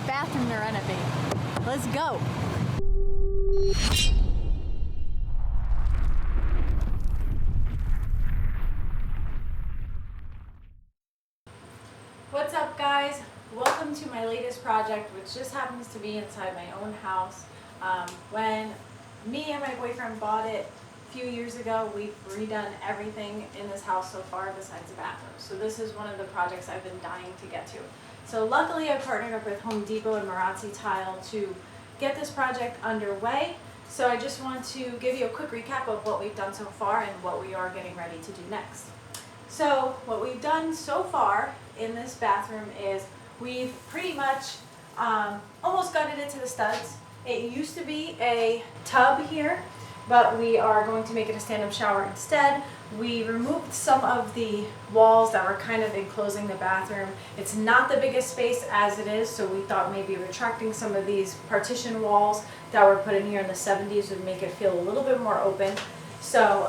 bathroom to renovate. Let's go. What's up, guys? Welcome to my latest project, which just happens to be inside my own house. When me and my boyfriend bought it a few years ago, we've redone everything in this house so far besides the bathroom. So this is one of the projects I've been dying to get to. So luckily I partnered up with Home Depot and Marazzi tile to get this project underway. So I just want to give you a quick recap of what we've done so far and what we are getting ready to do next. So what we've done so far in this bathroom is we've pretty much almost gutted it to the studs. It used to be a tub here, but we are going to make it a stand-up shower instead. We removed some of the walls that were kind of enclosing the bathroom. It's not the biggest space as it is, so we thought maybe retracting some of these partition walls that were put in here in the 70s would make it feel a little bit more open. So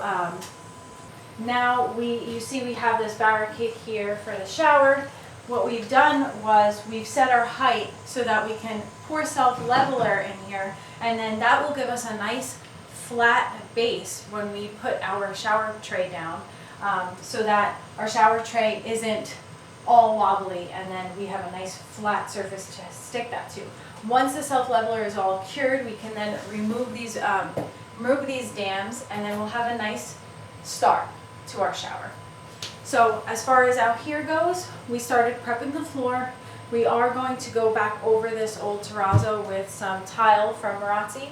now you see we have this barricade here for the shower. What we've done was we've set our height so that we can pour self-leveler in here, and then that will give us a nice flat base when we put our shower tray down, so that our shower tray isn't all wobbly, and then we have a nice flat surface to stick that to. Once the self-leveler is all cured, we can then remove these dams, and then we'll have a nice start to our shower. So as far as out here goes, we started prepping the floor. We are going to go back over this old terrazzo with some tile from Marazzi.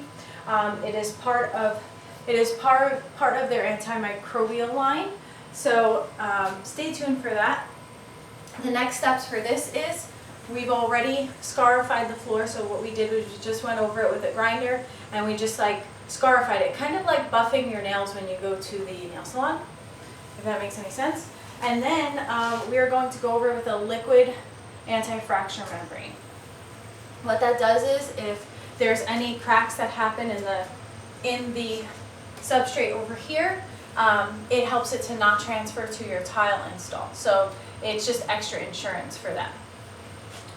It is part of their antimicrobial line. So stay tuned for that. The next steps for this is we've already scarified the floor. So what we did was we just went over it with a grinder and we just like scarified it, kind of like buffing your nails when you go to the nail salon, if that makes any sense. And then we are going to go over it with a liquid anti-fracture membrane. What that does is if there's any cracks that happen in the substrate over here, it helps it to not transfer to your tile install. So it's just extra insurance for that.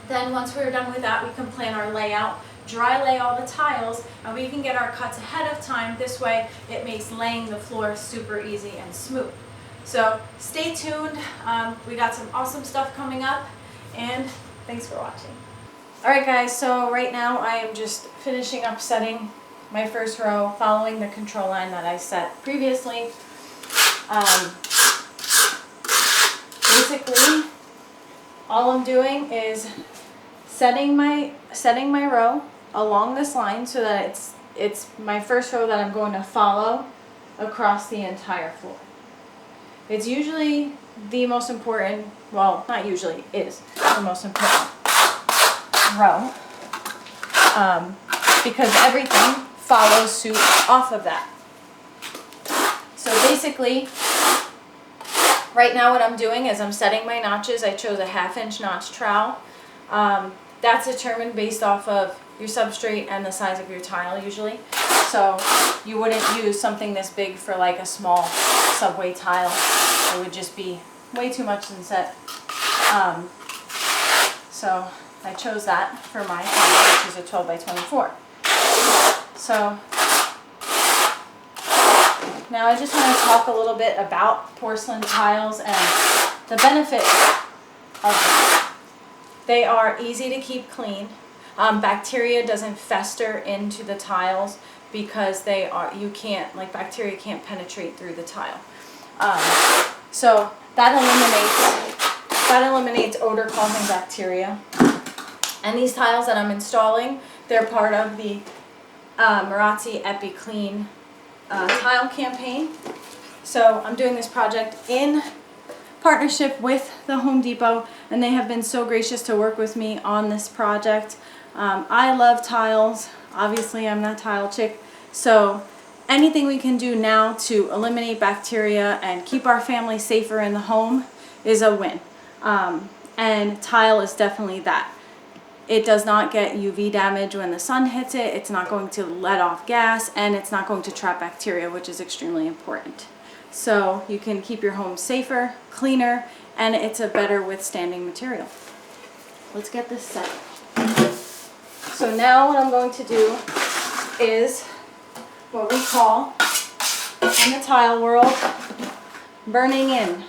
Then once we're done with that, we can plan our layout, dry lay all the tiles, and we can get our cuts ahead of time. This way it makes laying the floor super easy and smooth. So stay tuned. We got some awesome stuff coming up, and thanks for watching. Alright guys, so right now I am just finishing up setting my first row, following the control line that I set previously. Basically, all I'm doing is setting my row along this line so that it's my first row that I'm going to follow across the entire floor. It's usually the most important, well, not usually, is the most important row, because everything follows suit off of that. So basically, right now what I'm doing is I'm setting my notches. I chose a 1/2 inch notch trowel. That's determined based off of your substrate and the size of your tile usually. So you wouldn't use something this big for like a small subway tile. It would just be way too much to set. So I chose that for my tile, which is a 12 by 24. So now I just want to talk a little bit about porcelain tiles and the benefit of them. They are easy to keep clean. Bacteria doesn't fester into the tiles because bacteria can't penetrate through the tile. So that eliminates odor-causing bacteria. And these tiles that I'm installing, they're part of the Marazzi EpiClean tile campaign. So I'm doing this project in partnership with the Home Depot, and they have been so gracious to work with me on this project. I love tiles. Obviously, I'm not a tile chick, so anything we can do now to eliminate bacteria and keep our family safer in the home is a win. And tile is definitely that. It does not get UV damage when the sun hits it, it's not going to let off gas, and it's not going to trap bacteria, which is extremely important. So you can keep your home safer, cleaner, and it's a better withstanding material. Let's get this set. So now what I'm going to do is what we call in the tile world burning in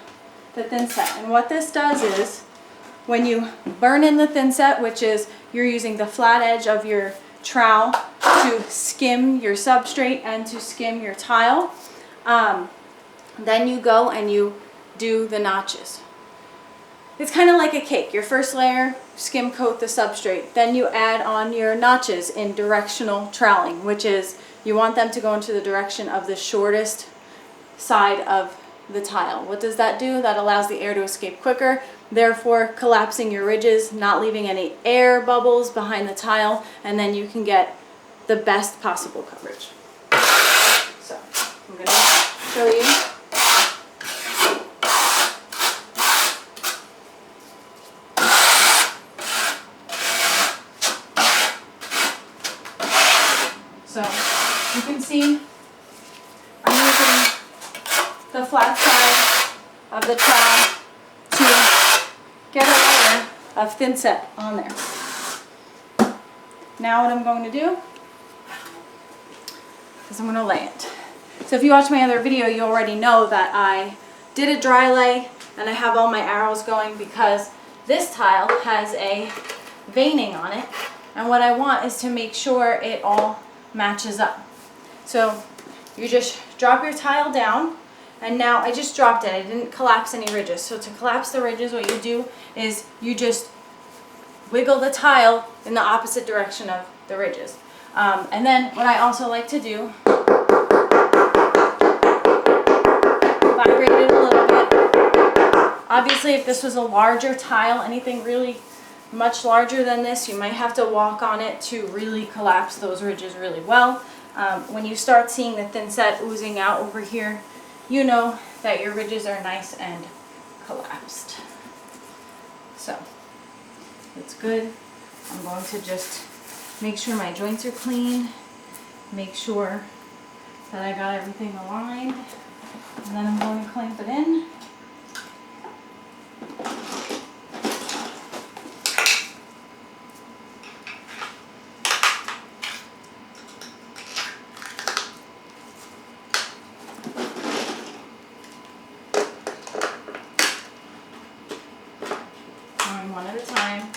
the thinset. And what this does is when you burn in the thinset, which is you're using the flat edge of your trowel to skim your substrate and to skim your tile, then you go and you do the notches. It's kind of like a cake. Your first layer, skim coat the substrate. Then you add on your notches in directional troweling, which is you want them to go into the direction of the shortest side of the tile. What does that do? That allows the air to escape quicker, therefore collapsing your ridges, not leaving any air bubbles behind the tile, and then you can get the best possible coverage. So I'm going to show you. So you can see I'm using the flat side of the trowel to get a layer of thinset on there. Now what I'm going to do is I'm going to lay it. So if you watch my other video, you already know that I did a dry lay and I have all my arrows going because this tile has a veining on it, and what I want is to make sure it all matches up. So you just drop your tile down, and now I just dropped it. I didn't collapse any ridges. So to collapse the ridges, what you do is you just wiggle the tile in the opposite direction of the ridges. And then what I also like to do, vibrate it a little bit. Obviously, if this was a larger tile, anything really much larger than this, you might have to walk on it to really collapse those ridges really well. When you start seeing the thinset oozing out over here, you know that your ridges are nice and collapsed. So it's good. I'm going to just make sure my joints are clean, make sure that I got everything aligned, and then I'm going to clamp it in. One at a time.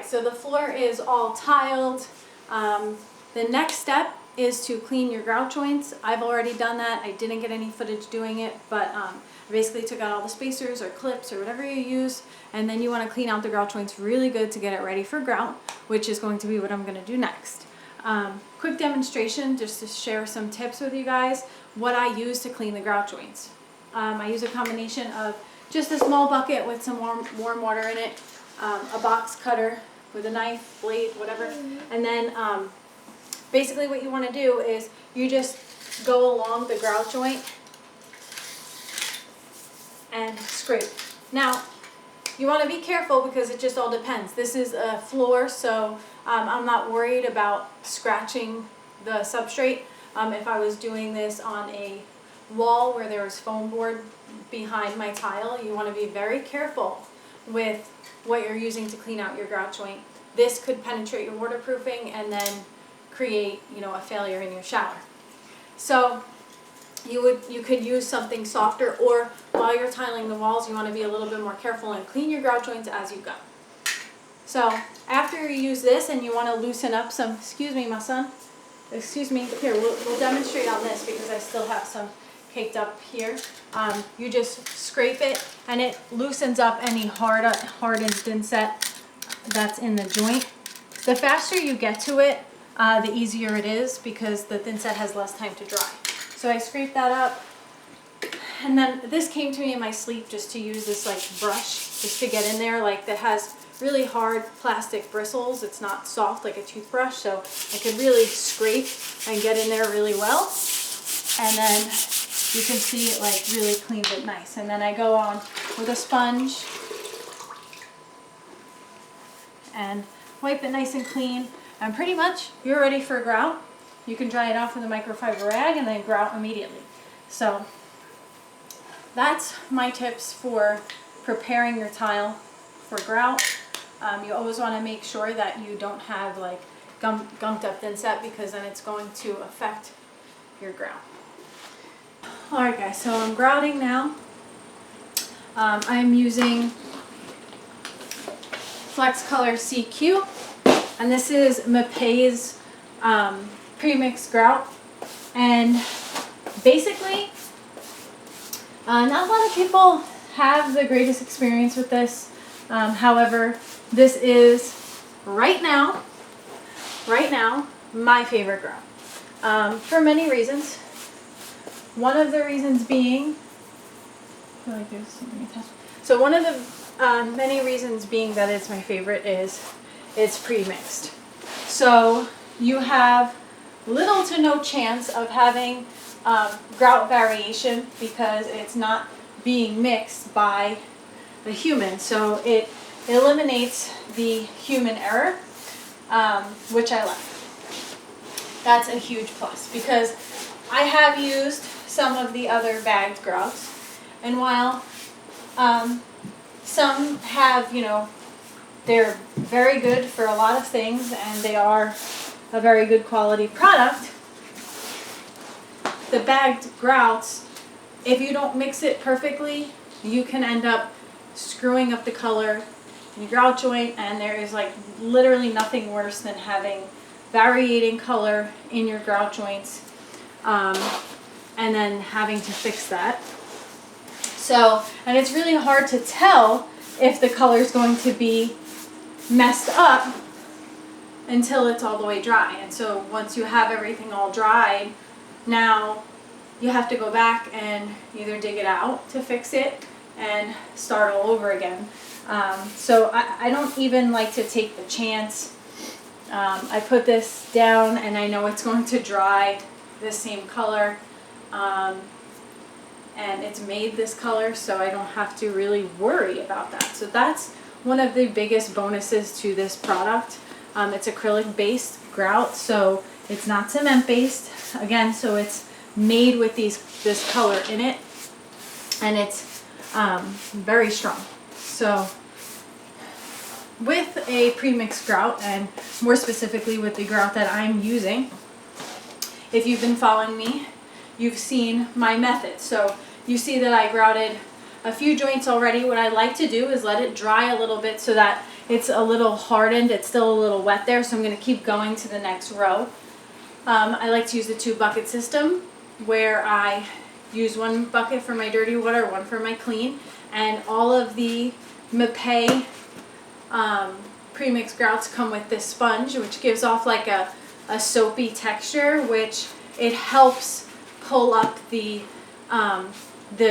So the floor is all tiled. The next step is to clean your grout joints. I've already done that. I didn't get any footage doing it, but I basically took out all the spacers or clips or whatever you use, and then you want to clean out the grout joints really good to get it ready for grout, which is going to be what I'm going to do next. Quick demonstration just to share some tips with you guys, what I use to clean the grout joints. I use a combination of just a small bucket with some warm water in it, a box cutter with a knife, blade, whatever, and then basically what you want to do is you just go along the grout joint and scrape. Now you want to be careful because it just all depends. This is a floor, so I'm not worried about scratching the substrate. If I was doing this on a wall where there was foam board behind my tile, you want to be very careful with what you're using to clean out your grout joint. This could penetrate your waterproofing and then create, a failure in your shower. So you could use something softer, or while you're tiling the walls, you want to be a little bit more careful and clean your grout joints as you go. So after you use this and you want to loosen up some, excuse me, my son, excuse me, here, we'll demonstrate on this because I still have some caked up here. You just scrape it and it loosens up any hardened thinset that's in the joint. The faster you get to it, the easier it is because the thinset has less time to dry. So I scrape that up, and then this came to me in my sleep just to use this like brush just to get in there, like that has really hard plastic bristles. It's not soft like a toothbrush, so I could really scrape and get in there really well. And then you can see it like really cleans it nice. And then I go on with a sponge and wipe it nice and clean. And pretty much you're ready for a grout. You can dry it off with a microfiber rag and then grout immediately. So that's my tips for preparing your tile for grout. You always want to make sure that you don't have like gunked up thinset because then it's going to affect your grout. Alright guys, so I'm grouting now. I'm using Flex Color CQ, and this is Haze premix grout. And basically, not a lot of people have the greatest experience with this. However, this is right now, my favorite grout. For many reasons. One of the reasons being, I feel like there's something attached. So one of the many reasons being that it's my favorite is it's pre-mixed. So you have little to no chance of having grout variation because it's not being mixed by a human. So it eliminates the human error, which I like. That's a huge plus because I have used some of the other bagged grouts, and while some have, you know, they're very good for a lot of things and they are a very good quality product, the bagged grouts, if you don't mix it perfectly, you can end up screwing up the color in your grout joint, and there is like literally nothing worse than having variating color in your grout joints and then having to fix that. So, and it's really hard to tell if the color is going to be messed up until it's all the way dry. And so once you have everything all dried, now you have to go back and either dig it out to fix it and start all over again. So I don't even like to take the chance. I put this down and I know it's going to dry the same color, and it's made this color, so I don't have to really worry about that. So that's one of the biggest bonuses to this product. It's acrylic based grout, so it's not cement based again, so it's made with this color in it, and it's very strong. So with a premixed grout, and more specifically with the grout that I'm using, if you've been following me, you've seen my method. So you see that I grouted a few joints already. What I like to do is let it dry a little bit so that it's a little hardened. It's still a little wet there, so I'm going to keep going to the next row. I like to use the 2-bucket system where I use 1 bucket for my dirty water, 1 for my clean, and all of the Mape premixed grouts come with this sponge, which gives off like a soapy texture, which it helps pull up the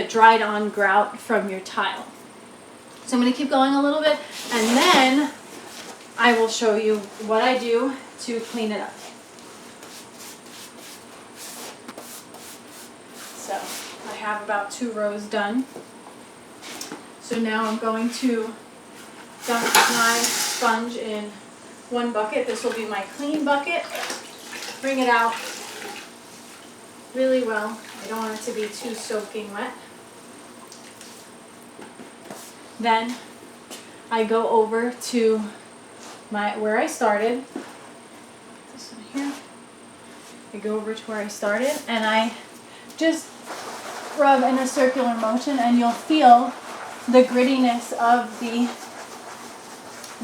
dried on grout from your tile. So I'm going to keep going a little bit, and then I will show you what I do to clean it up. So I have about 2 rows done. So now I'm going to dump my sponge in 1 bucket. This will be my clean bucket. Bring it out really well. I don't want it to be too soaking wet. Then I go over to where I started. This one here. I go over to where I started and I just rub in a circular motion, and you'll feel the grittiness of the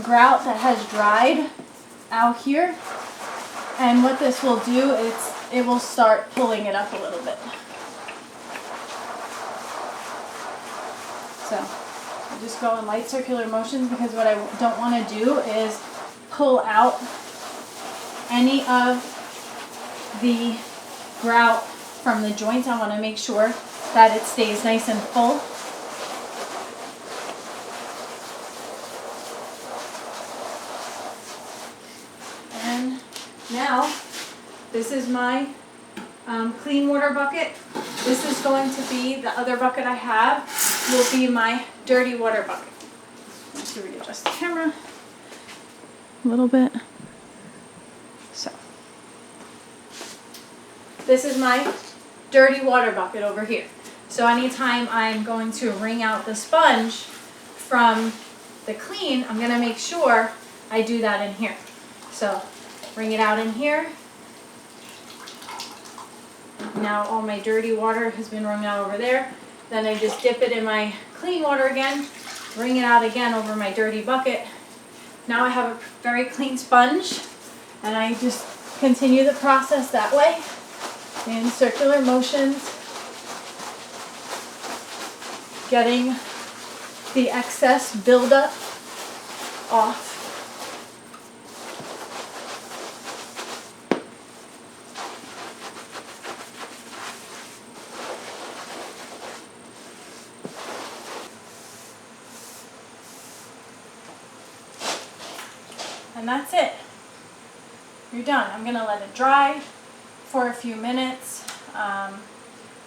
grout that has dried out here. And what this will do is it will start pulling it up a little bit. So I just go in light circular motions because what I don't want to do is pull out any of the grout from the joints. I want to make sure that it stays nice and full. And now this is my clean water bucket. This is going to be the other bucket I have will be my dirty water bucket. Let's readjust the camera a little bit. So this is my dirty water bucket over here. So anytime I'm going to wring out the sponge from the clean, I'm going to make sure I do that in here. So wring it out in here. Now all my dirty water has been wrung out over there. Then I just dip it in my clean water again, wring it out again over my dirty bucket. Now I have a very clean sponge, and I just continue the process that way in circular motions, getting the excess buildup off. And that's it. You're done. I'm going to let it dry for a few minutes.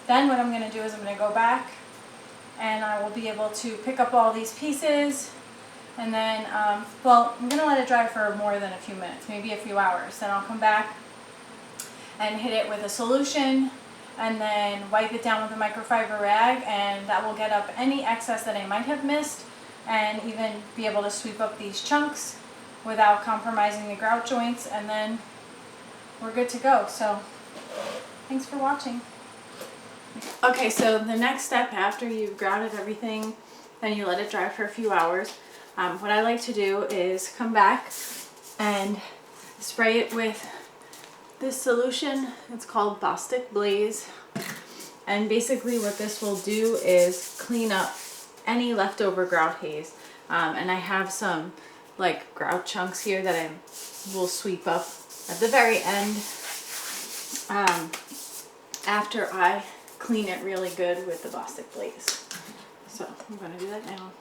Then what I'm going to do is I'm going to go back and I will be able to pick up all these pieces. And then, well, I'm going to let it dry for more than a few minutes, maybe a few hours. Then I'll come back and hit it with a solution and then wipe it down with a microfiber rag, and that will get up any excess that I might have missed and even be able to sweep up these chunks without compromising the grout joints, and then we're good to go. So thanks for watching. Okay, so the next step after you've grouted everything and you let it dry for a few hours, what I like to do is come back and spray it with this solution. It's called Bostic Blaze, and basically what this will do is clean up any leftover grout haze. And I have some like grout chunks here that I will sweep up at the very end after I clean it really good with the Bostic Blaze. So I'm going to do that now.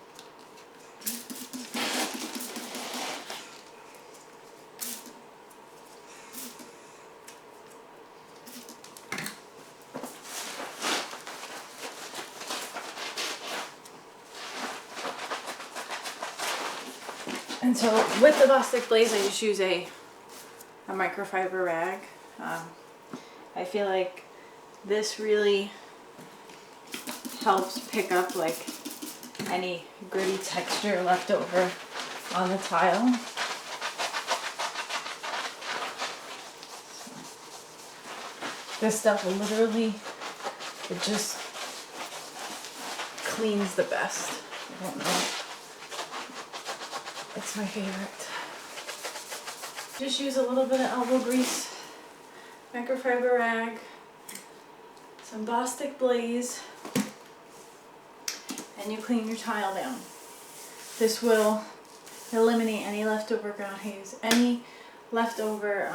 And so with the Bostic Blaze, I just use a microfiber rag. I feel like this really helps pick up like any gritty texture left over on the tile. This stuff literally, it just cleans the best. I don't know. It's my favorite. Just use a little bit of elbow grease, microfiber rag, some Bostic Blaze, and you clean your tile down. This will eliminate any leftover grout haze, any leftover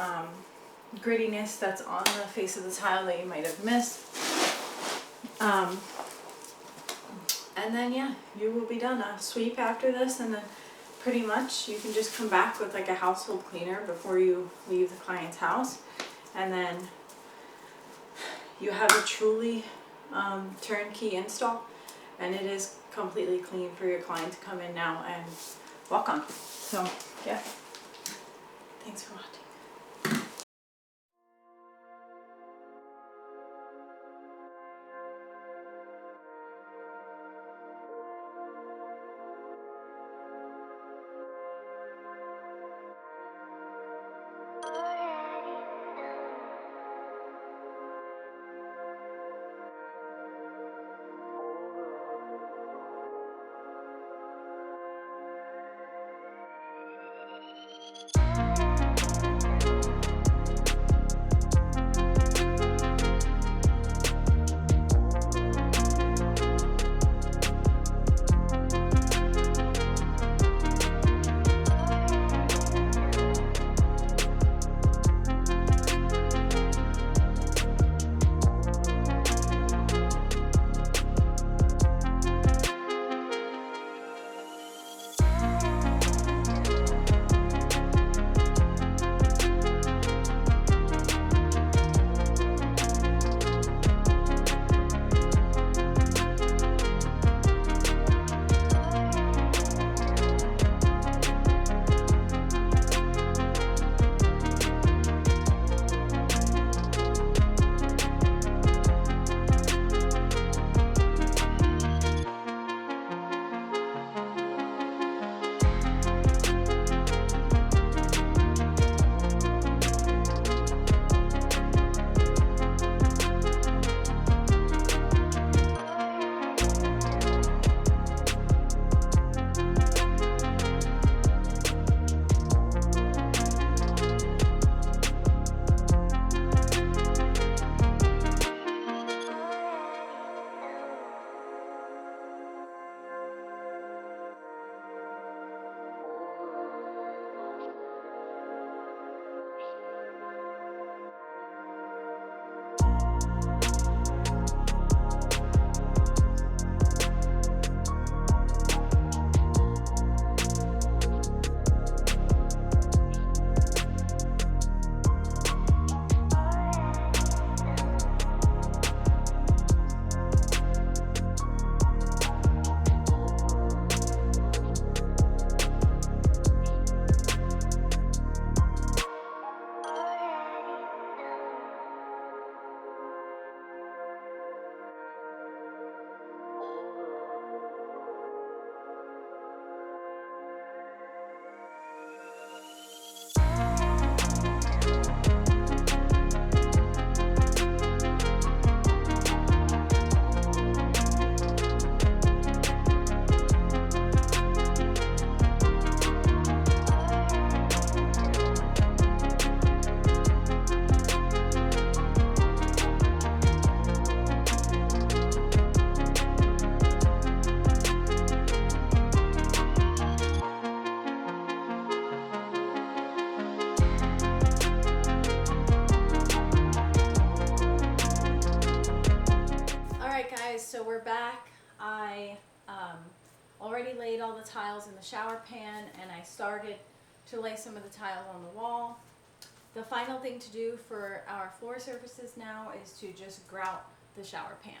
grittiness that's on the face of the tile that you might have missed. And then yeah, you will be done. A sweep after this, and then pretty much you can just come back with like a household cleaner before you leave the client's house, and then you have a truly turnkey install, and it is completely clean for your client to come in now and walk on. So yeah, thanks for watching. guys, so we're back. I already laid all the tiles in the shower pan, and I started to lay some of the tiles on the wall. The final thing to do for our floor surfaces now is to just grout the shower pan.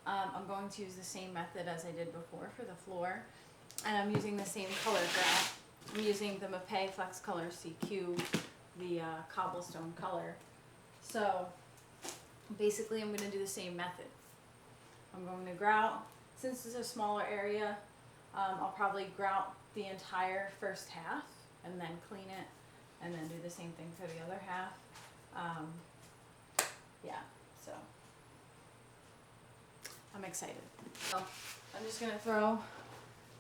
I'm going to use the same method as I did before for the floor, and I'm using the same color grout. I'm using the Mapei Flex Color CQ, the cobblestone color. So basically I'm going to do the same method. I'm going to grout. Since it's a smaller area, I'll probably grout the entire first half and then clean it, and then do the same thing for the other half. Yeah, so I'm excited. So I'm just going to throw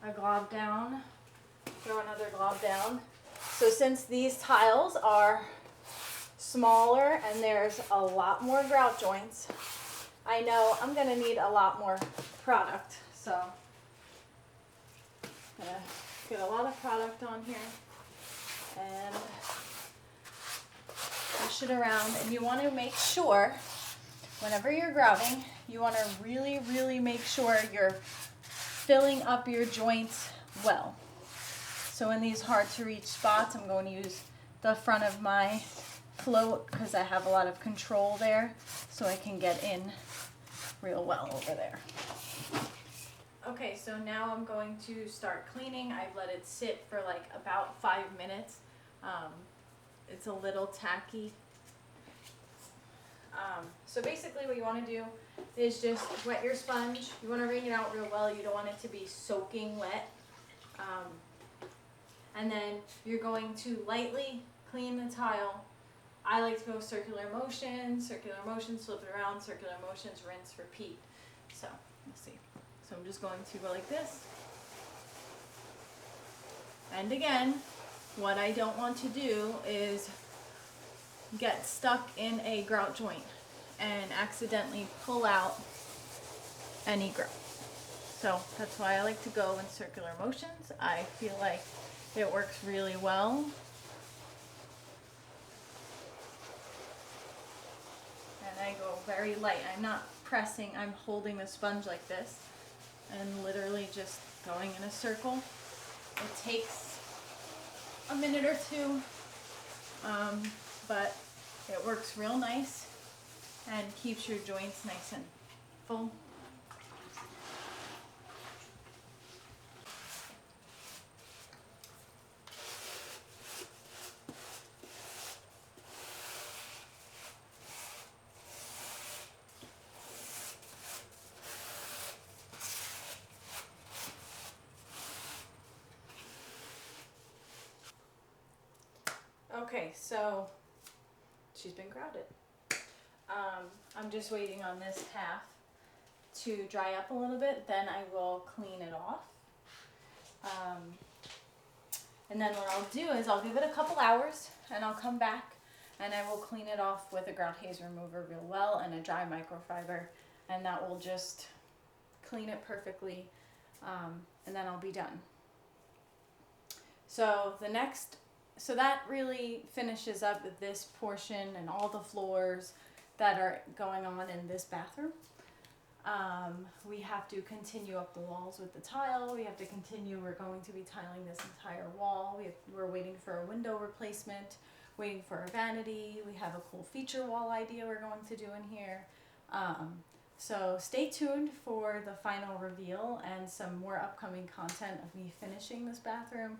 a glob down, throw another glob down. So since these tiles are smaller and there's a lot more grout joints, I know I'm going to need a lot more product. So I'm going to get a lot of product on here and push it around. And you want to make sure, whenever you're grouting, you want to really make sure you're filling up your joints well. So in these hard to reach spots, I'm going to use the front of my float because I have a lot of control there, so I can get in real well over there. Okay, so now I'm going to start cleaning. I've let it sit for like about 5 minutes. It's a little tacky. So basically what you want to do is just wet your sponge. You want to wring it out real well. You don't want it to be soaking wet. And then you're going to lightly clean the tile. I like to go circular motions, flip it around, circular motions, rinse, repeat. So let's see. So I'm just going to go like this. And again, what I don't want to do is get stuck in a grout joint and accidentally pull out any grout. So that's why I like to go in circular motions. I feel like it works really well. And I go very light. I'm not pressing, I'm holding the sponge like this and literally just going in a circle. It takes a minute or two, but it works real nice and keeps your joints nice and full. Okay, so she's been grouted. I'm just waiting on this half to dry up a little bit, then I will clean it off. And then what I'll do is I'll give it a couple hours and I'll come back and I will clean it off with a grout haze remover real well and a dry microfiber, and that will just clean it perfectly, and then I'll be done. So that really finishes up this portion and all the floors that are going on in this bathroom. We have to continue up the walls with the tile. We have to continue, we're going to be tiling this entire wall. We're waiting for a window replacement, waiting for a vanity. We have a cool feature wall idea we're going to do in here. So stay tuned for the final reveal and some more upcoming content of me finishing this bathroom.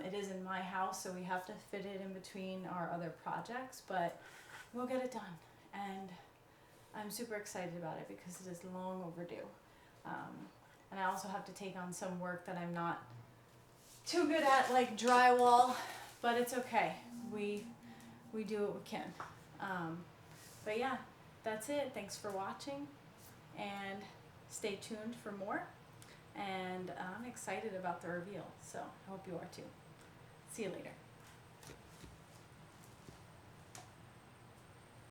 It is in my house, so we have to fit it in between our other projects, but we'll get it done. And I'm super excited about it because it is long overdue. And I also have to take on some work that I'm not too good at, like drywall, but it's okay. We do what we can. But yeah, that's it. Thanks for watching, and stay tuned for more. And I'm excited about the reveal, so I hope you are too. See you later.